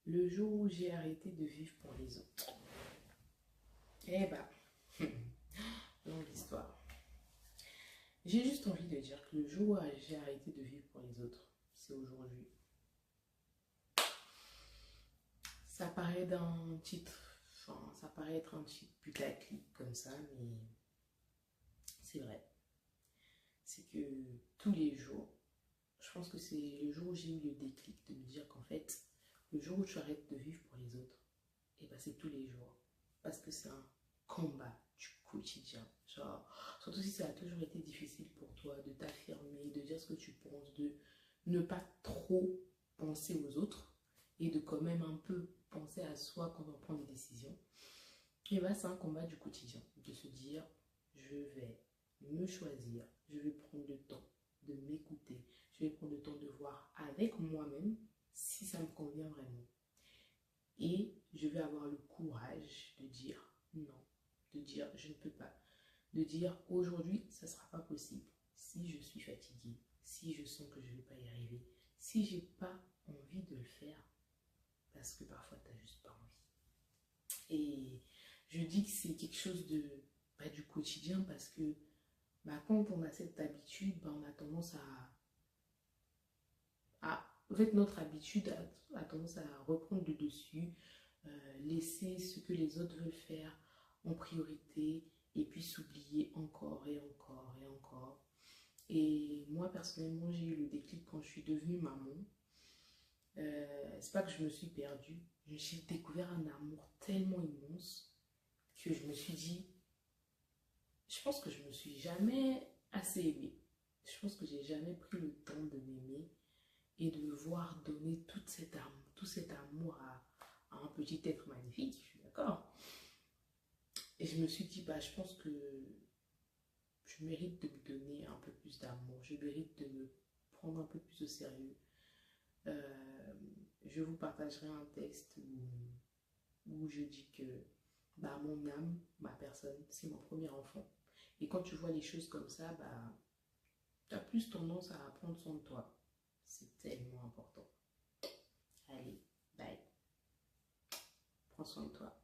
Le jour où j'ai arrêté de vivre pour les autres. Eh ben, longue histoire. J'ai juste envie de dire que le jour où j'ai arrêté de vivre pour les autres, c'est aujourd'hui. Ça paraît d'un titre, enfin, ça paraît être un titre putaclic comme ça, mais c'est vrai. C'est que tous les jours, je pense que c'est le jour où j'ai eu le déclic de me dire qu'en fait, le jour où tu arrêtes de vivre pour les autres, et ben c'est tous les jours. Parce que c'est un combat du quotidien. Genre, surtout si ça a toujours été difficile pour toi de t'affirmer, de dire ce que tu penses, de ne pas trop penser aux autres et de quand même un peu penser à soi quand on prend des décisions. Et ben c'est un combat du quotidien. De se dire, je vais me choisir, je vais prendre le temps de m'écouter, je vais prendre le temps de voir avec moi-même si ça me convient vraiment. Et je vais avoir le courage de dire non, de dire je ne peux pas, de dire aujourd'hui ça ne sera pas possible. Si je suis fatiguée, si je sens que je ne vais pas y arriver, si j'ai pas envie de le faire, parce que parfois tu n'as juste pas envie. Et je dis que c'est quelque chose de pas du quotidien parce que quand on a cette habitude, on a tendance en fait, notre habitude a tendance à reprendre le dessus, laisser ce que les autres veulent faire en priorité et puis s'oublier encore et encore et encore. Et moi, personnellement, j'ai eu le déclic quand je suis devenue maman. C'est pas que je me suis perdue, j'ai découvert un amour tellement immense que je me suis dit, je pense que je me suis jamais assez aimée. Je pense que j'ai jamais pris le temps de m'aimer et de voir donner tout cet amour à un petit être magnifique, je suis d'accord. Et je me suis dit, je pense que je mérite de me donner un peu plus d'amour, je mérite de me prendre un peu plus au sérieux. Euh, je vous partagerai un texte où je dis que mon âme, ma personne, c'est mon premier enfant. Et quand tu vois les choses comme ça, tu as plus tendance à prendre soin de toi. C'est tellement important. Allez, bye. Prends soin de toi.